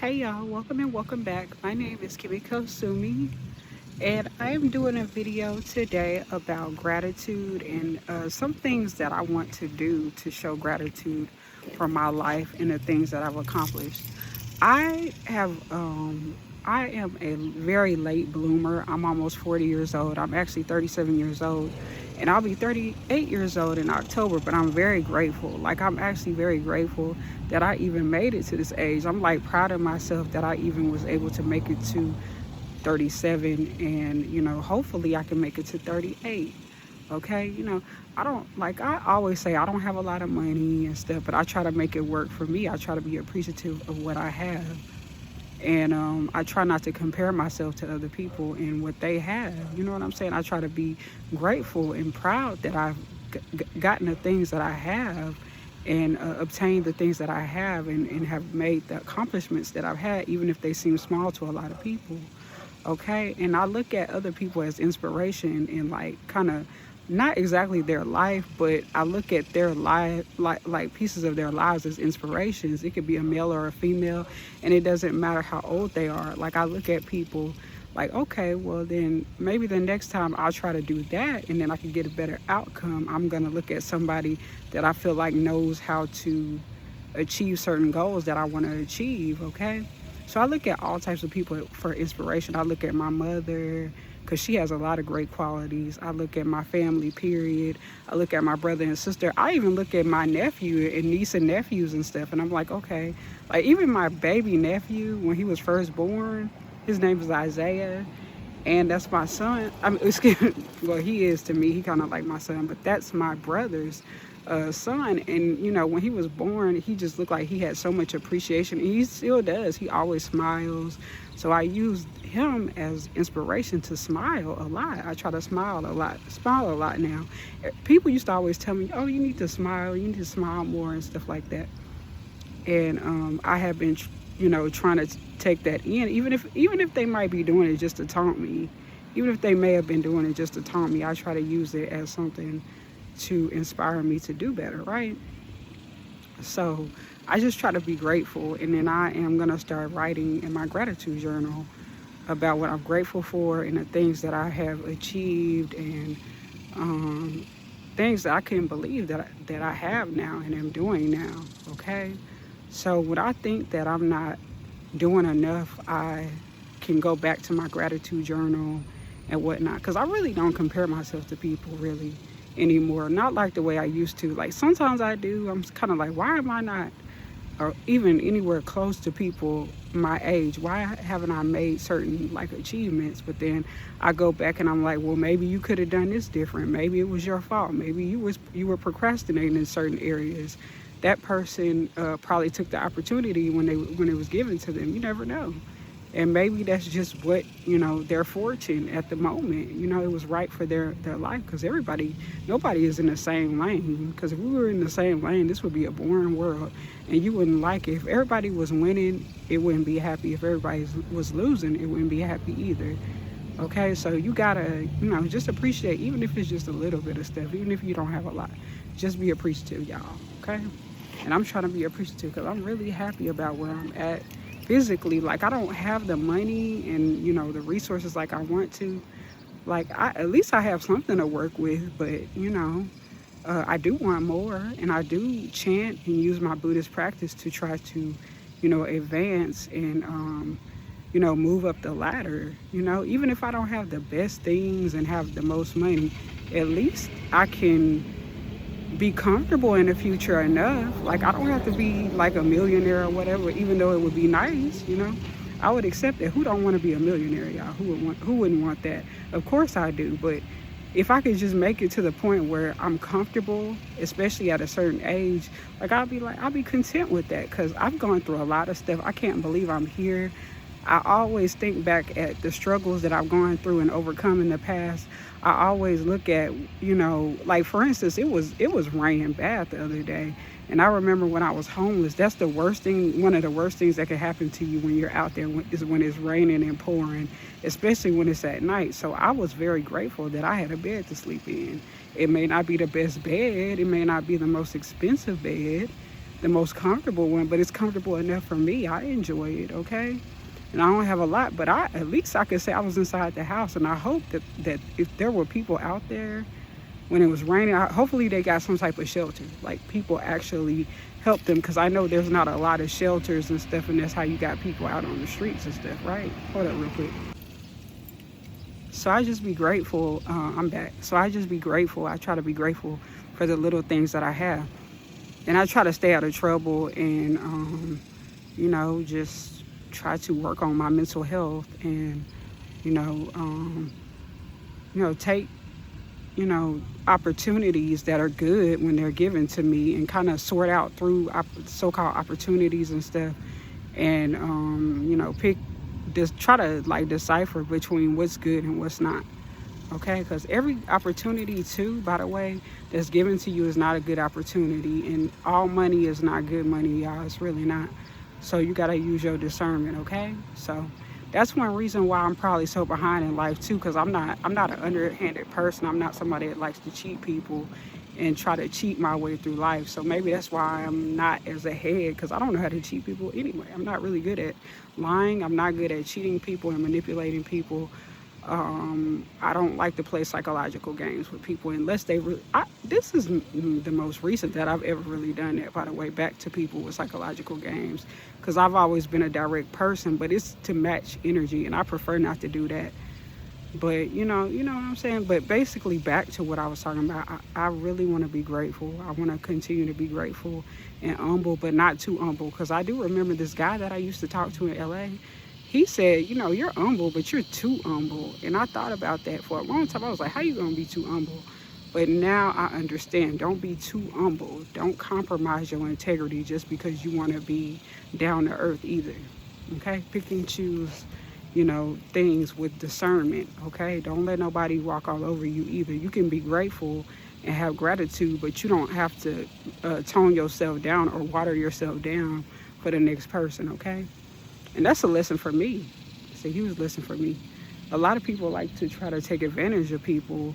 Hey y'all, welcome and welcome back. My name is Kimiko Sumi, and I am doing a video today about gratitude and some things that I want to do to show gratitude for my life and the things that I've accomplished. I have, I am a very late bloomer. I'm almost 40 years old. I'm actually 37 years old, and I'll be 38 years old in October, but I'm very grateful. Like, I'm actually very grateful that I even made it to this age. I'm like proud of myself that I even was able to make it to 37, and hopefully I can make it to 38. Okay, I always say I don't have a lot of money and stuff, but I try to make it work for me. I try to be appreciative of what I have, and I try not to compare myself to other people and what they have. You know what I'm saying? I try to be grateful and proud that I've gotten the things that I have, and obtained the things that I have, and have made the accomplishments that I've had, even if they seem small to a lot of people. Okay, and I look at other people as inspiration, and like kind of not exactly their life, but I look at their life like pieces of their lives as inspirations. It could be a male or a female, and it doesn't matter how old they are. Like, I look at people like, okay, well then maybe the next time I'll try to do that, and then I can get a better outcome. I'm gonna look at somebody that I feel like knows how to achieve certain goals that I want to achieve. Okay, so I look at all types of people for inspiration. I look at my mother because she has a lot of great qualities. I look at my family, period. I look at my brother and sister. I even look at my nephew and niece and nephews and stuff, and I'm like, okay, like even my baby nephew, when he was first born, his name is Isaiah, and that's my son. I mean, excuse me, well, he is to me. He kind of like my son, but that's my brother's son. And when he was born, he just looked like he had so much appreciation. And he still does. He always smiles. So I use him as inspiration to smile a lot. I try to smile a lot now. People used to always tell me, "Oh, you need to smile. You need to smile more," and stuff like that. And I have been, trying to take that in, even if they might be doing it just to taunt me, even if they may have been doing it just to taunt me. I try to use it as something to inspire me to do better, right? So I just try to be grateful, and then I am gonna start writing in my gratitude journal about what I'm grateful for and the things that I have achieved, and things that I couldn't believe that I have now and am doing now. Okay, so when I think that I'm not doing enough, I can go back to my gratitude journal and whatnot, because I really don't compare myself to people really anymore. Not like the way I used to. Like, sometimes I do. I'm kind of like, why am I not or even anywhere close to people my age? Why haven't I made certain like achievements? But then I go back and I'm like, well, maybe you could have done this different. Maybe it was your fault. Maybe you were procrastinating in certain areas. That person probably took the opportunity when it was given to them. You never know. And maybe that's just what, their fortune at the moment. It was right for their life, because nobody is in the same lane. Because if we were in the same lane, this would be a boring world, and you wouldn't like it. If everybody was winning, it wouldn't be happy. If everybody was losing, it wouldn't be happy either. Okay, so you gotta, just appreciate, even if it's just a little bit of stuff, even if you don't have a lot, just be appreciative, y'all. Okay, and I'm trying to be appreciative because I'm really happy about where I'm at physically. Like, I don't have the money and the resources like I want to. Like, at least I have something to work with, but I do want more, and I do chant and use my Buddhist practice to try to advance and move up the ladder. Even if I don't have the best things and have the most money, at least I can be comfortable in the future enough. Like, I don't have to be like a millionaire or whatever, even though it would be nice. I would accept that. Who don't want to be a millionaire, y'all? Who wouldn't want that? Of course I do. But if I could just make it to the point where I'm comfortable, especially at a certain age, like, I'll be content with that, because I've gone through a lot of stuff. I can't believe I'm here. I always think back at the struggles that I've gone through and overcome in the past. I always look at, like, for instance, it was raining bad the other day. And I remember when I was homeless, that's the worst thing, one of the worst things that can happen to you when you're out there, is when it's raining and pouring, especially when it's at night. So I was very grateful that I had a bed to sleep in. It may not be the best bed. It may not be the most expensive bed. the most comfortable one, but it's comfortable enough for me. I enjoy it, okay? And I don't have a lot, but at least I could say I was inside the house. And I hope that if there were people out there when it was raining, hopefully they got some type of shelter. Like people actually help them, because I know there's not a lot of shelters and stuff, and that's how you got people out on the streets and stuff, right? Hold up real quick. So I just be grateful. I'm back. So I just be grateful. I try to be grateful for the little things that I have. And I try to stay out of trouble and, you know, just try to work on my mental health and, take, opportunities that are good when they're given to me and kind of sort out through so-called opportunities and stuff. And, try to like decipher between what's good and what's not. Okay, because every opportunity too, by the way, that's given to you is not a good opportunity, and all money is not good money, y'all. It's really not. So you got to use your discernment. Okay, so that's one reason why I'm probably so behind in life too, because I'm not an underhanded person. I'm not somebody that likes to cheat people and try to cheat my way through life. So maybe that's why I'm not as ahead, because I don't know how to cheat people anyway. I'm not really good at lying. I'm not good at cheating people and manipulating people. I don't like to play psychological games with people unless they really, this is the most recent that I've ever really done that, by the way, back to people with psychological games, because I've always been a direct person, but it's to match energy, and I prefer not to do that. But you know what I'm saying? But basically back to what I was talking about, I really want to be grateful. I want to continue to be grateful and humble, but not too humble, because I do remember this guy that I used to talk to in LA. He said, you're humble, but you're too humble. And I thought about that for a long time. I was like, how you gonna be too humble? But now I understand. Don't be too humble. Don't compromise your integrity just because you want to be down to earth either. Okay? Pick and choose, things with discernment. Okay? Don't let nobody walk all over you either. You can be grateful and have gratitude, but you don't have to tone yourself down or water yourself down for the next person. Okay? And that's a lesson for me. It's a huge lesson for me. A lot of people like to try to take advantage of people,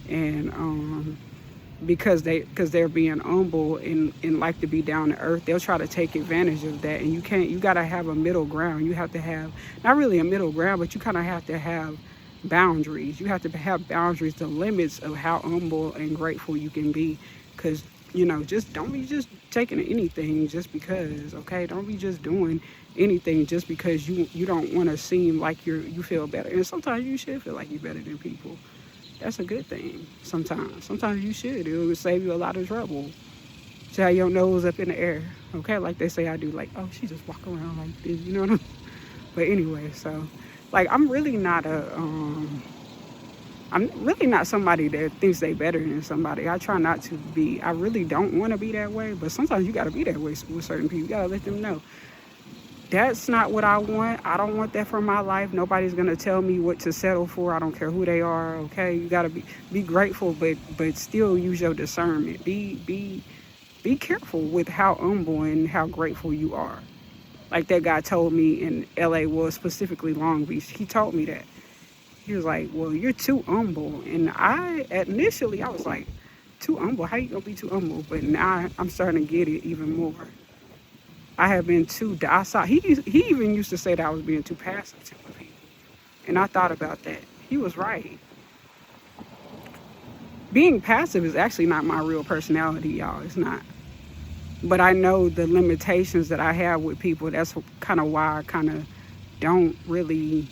and because they're being humble and like to be down to earth, they'll try to take advantage of that. And you got to have a middle ground. You have to have, not really a middle ground, but you kind of have to have boundaries. You have to have boundaries, the limits of how humble and grateful you can be. Because, just don't be just taking anything just because, okay? Don't be just doing anything just because you don't want to seem like you feel better. And sometimes you should feel like you're better than people. That's a good thing. Sometimes you should. It will save you a lot of trouble. To have your nose up in the air, okay? Like they say I do. Like, oh, she just walk around like this, you know what I mean? But anyway, so like I'm really not somebody that thinks they better than somebody. I try not to be. I really don't want to be that way, but sometimes you got to be that way with certain people. You got to let them know. That's not what I want. I don't want that for my life. Nobody's going to tell me what to settle for. I don't care who they are, okay? You got to be grateful, but still use your discernment. Be careful with how humble and how grateful you are. Like that guy told me in LA, well, specifically Long Beach. He told me that. He was like, well, you're too humble. And initially I was like, too humble? How you going to be too humble? But now I'm starting to get it even more. I have been too docile. He even used to say that I was being too passive to people. And I thought about that. He was right. Being passive is actually not my real personality, y'all. It's not. But I know the limitations that I have with people. That's kind of why I kind of don't really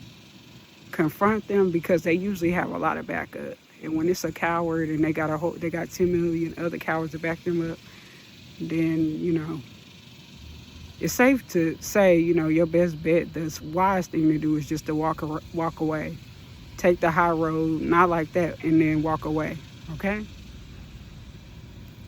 confront them, because they usually have a lot of backup. And when it's a coward and they got 10 million other cowards to back them up, then, it's safe to say, your best bet, the wise thing to do is just to walk away. Take the high road, not like that, and then walk away, okay?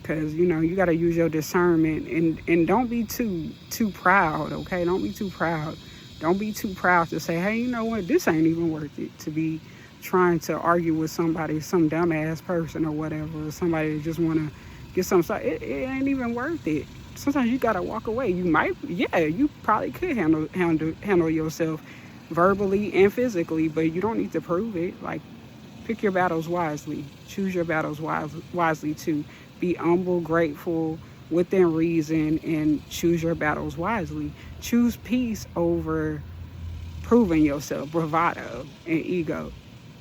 Because, you got to use your discernment, and don't be too proud, okay? Don't be too proud. Don't be too proud to say, hey, you know what? This ain't even worth it to be trying to argue with somebody, some dumbass person or whatever, or somebody that just want to get some stuff. It ain't even worth it. Sometimes you gotta walk away. You probably could handle yourself verbally and physically, but you don't need to prove it. Like, pick your battles wisely. Choose your battles wisely too. Be humble, grateful, within reason and choose your battles wisely. Choose peace over proving yourself, bravado and ego.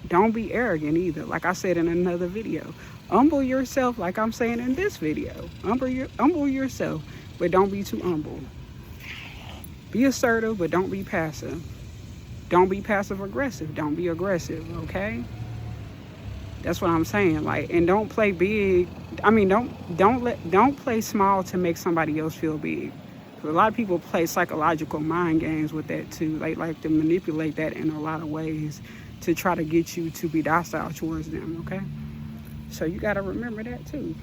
Don't be arrogant either. Like I said in another video, humble yourself like I'm saying in this video. Humble yourself, but don't be too humble. Be assertive, but don't be passive. Don't be passive aggressive. Don't be aggressive, okay? That's what I'm saying. Like, and don't play big. I mean, don't play small to make somebody else feel big. A lot of people play psychological mind games with that too. They like to manipulate that in a lot of ways to try to get you to be docile towards them, okay? So you got to remember that too.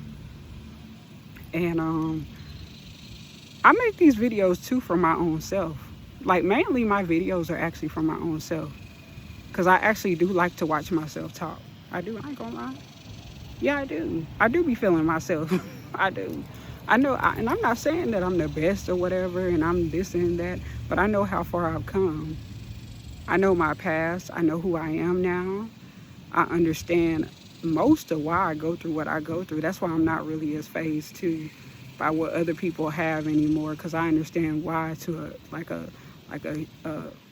And I make these videos too for my own self. Like, mainly my videos are actually for my own self, because I actually do like to watch myself talk. I do. I ain't gonna lie. Yeah, I do. I do be feeling myself. I do. I know, and I'm not saying that I'm the best or whatever, and I'm this and that, but I know how far I've come. I know my past. I know who I am now. I understand most of why I go through what I go through. That's why I'm not really as fazed too by what other people have anymore, because I understand why to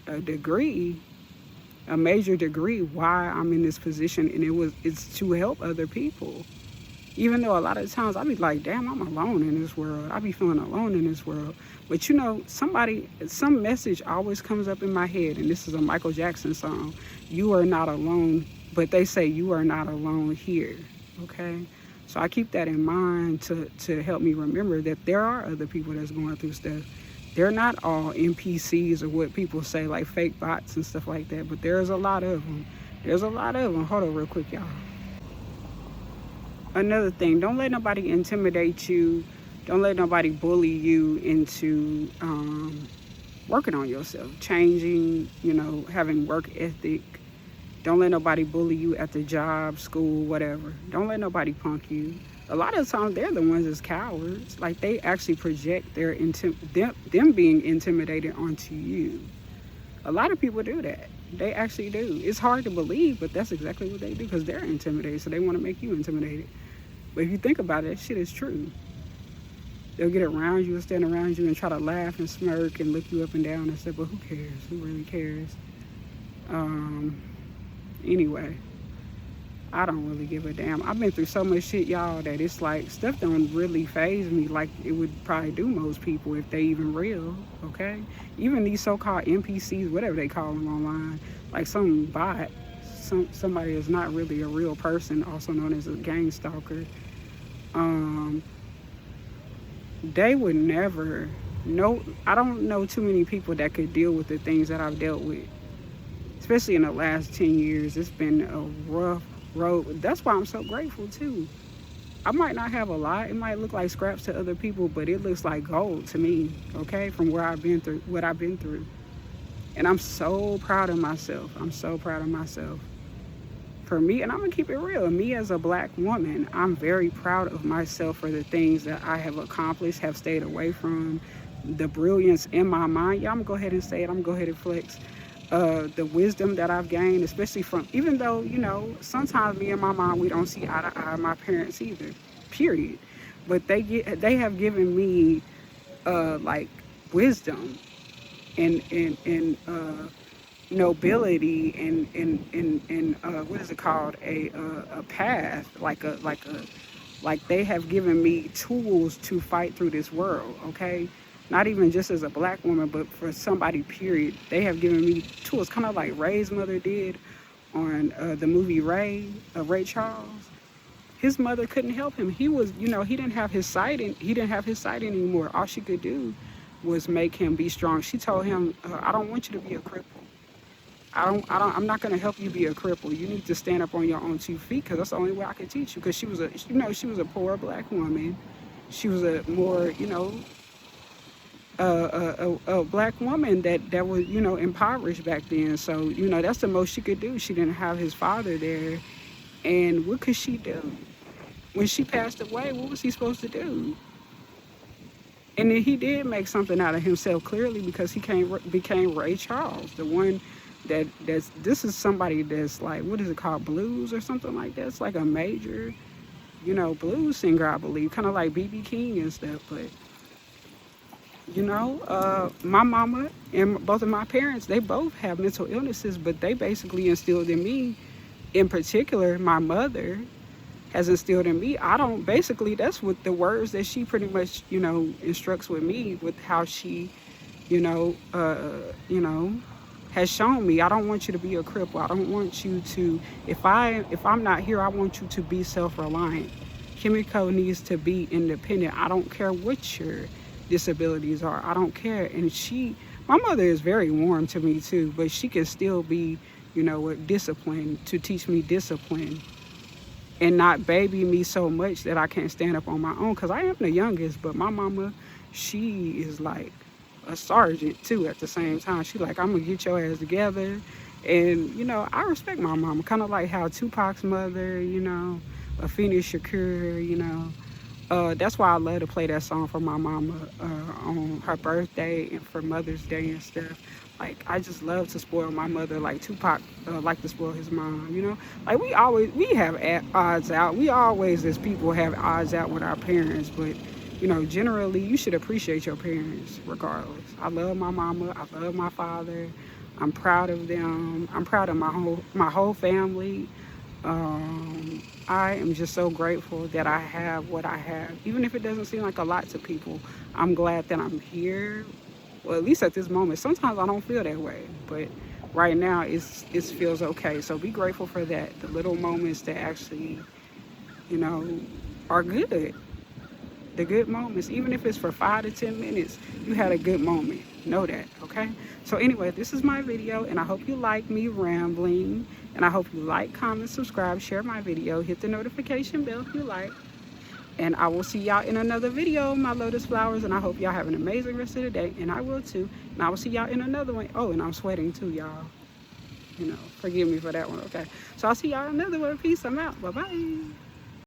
a degree, a major degree, why I'm in this position, and it's to help other people. Even though a lot of times I be like, damn, I'm alone in this world. I be feeling alone in this world. But you know, some message always comes up in my head, and this is a Michael Jackson song. You are not alone, but they say you are not alone here, okay? So I keep that in mind to help me remember that there are other people that's going through stuff. They're not all NPCs or what people say, like fake bots and stuff like that, but there's a lot of them. There's a lot of them. Hold on real quick, y'all. Another thing, don't let nobody intimidate you. Don't let nobody bully you into working on yourself, changing, you know, having work ethic. Don't let nobody bully you at the job, school, whatever. Don't let nobody punk you. A lot of times they're the ones that's cowards. Like, they actually project them being intimidated onto you. A lot of people do that. They actually do. It's hard to believe, but that's exactly what they do, because they're intimidated, so they want to make you intimidated. But if you think about it, that shit is true. They'll get around you and stand around you and try to laugh and smirk and look you up and down and say, but who cares? Who really cares? Anyway, I don't really give a damn. I've been through so much shit, y'all, that it's like stuff don't really faze me like it would probably do most people if they even real, okay? Even these so-called NPCs, whatever they call them online, like some bot, somebody is not really a real person, also known as a gang stalker. They would never know. I don't know too many people that could deal with the things that I've dealt with, especially in the last 10 years. It's been a rough road. That's why I'm so grateful too. I might not have a lot. It might look like scraps to other people, but it looks like gold to me, okay? From where I've been through, what I've been through. And I'm so proud of myself. I'm so proud of myself. For me, and I'm gonna keep it real, me as a black woman, I'm very proud of myself for the things that I have accomplished, have stayed away from, the brilliance in my mind. Yeah, I'm gonna go ahead and say it. I'm gonna go ahead and flex. The wisdom that I've gained, especially from, even though, you know, sometimes me and my mom, we don't see eye to eye, my parents either, period. But they have given me like wisdom and nobility and what is it called, a path, like they have given me tools to fight through this world, okay? Not even just as a black woman, but for somebody, period. They have given me tools, kind of like Ray's mother did on the movie Ray, Ray Charles. His mother couldn't help him. He was, you know, he didn't have his sight anymore. All she could do was make him be strong. She told him, I don't want you to be a cripple. I'm not going to help you be a cripple. You need to stand up on your own 2 feet, because that's the only way I could teach you. Because she was a poor black woman. She was a more, you know, a black woman that was, you know, impoverished back then. So, you know, that's the most she could do. She didn't have his father there. And what could she do? When she passed away, what was he supposed to do? And then he did make something out of himself, clearly, because he became Ray Charles, the one this is somebody that's like, what is it called, blues or something like that. It's like a major you know, blues singer, I believe, kind of like B.B. King and stuff. But you know, my mama and both of my parents, they both have mental illnesses, but they basically instilled in me, in particular, my mother has instilled in me. I don't, basically, that's what the words that she pretty much, you know, instructs with me, with how she, you know, has shown me. I don't want you to be a cripple. I don't want you to, if I'm not here, I want you to be self-reliant. Kimiko needs to be independent. I don't care what your disabilities are. I don't care. And my mother is very warm to me too, but she can still be, you know, with discipline, to teach me discipline and not baby me so much that I can't stand up on my own, because I am the youngest. But my mama, she is like a sergeant too at the same time. She like, I'm gonna get your ass together. And you know, I respect my mama, kind of like how Tupac's mother, you know, Afeni Shakur, you know, that's why I love to play that song for my mama on her birthday and for Mother's Day and stuff. Like, I just love to spoil my mother like Tupac liked to spoil his mom, you know? Like, we have odds out. We always, as people, have odds out with our parents. But, you know, generally, you should appreciate your parents regardless. I love my mama. I love my father. I'm proud of them. I'm proud of my whole family. I am just so grateful that I have what I have. Even if it doesn't seem like a lot to people, I'm glad that I'm here. Well, at least at this moment. Sometimes I don't feel that way, but right now it feels okay. So be grateful for that. The little moments that actually, you know, are good. The good moments, even if it's for 5 to 10 minutes, you had a good moment. Know that, okay? So anyway, this is my video, and I hope you like me rambling. And I hope you like, comment, subscribe, share my video, hit the notification bell if you like. And I will see y'all in another video, my lotus flowers. And I hope y'all have an amazing rest of the day. And I will too. And I will see y'all in another one. Oh, and I'm sweating too, y'all. You know, forgive me for that one, okay? So I'll see y'all in another one. Peace. I'm out. Bye-bye.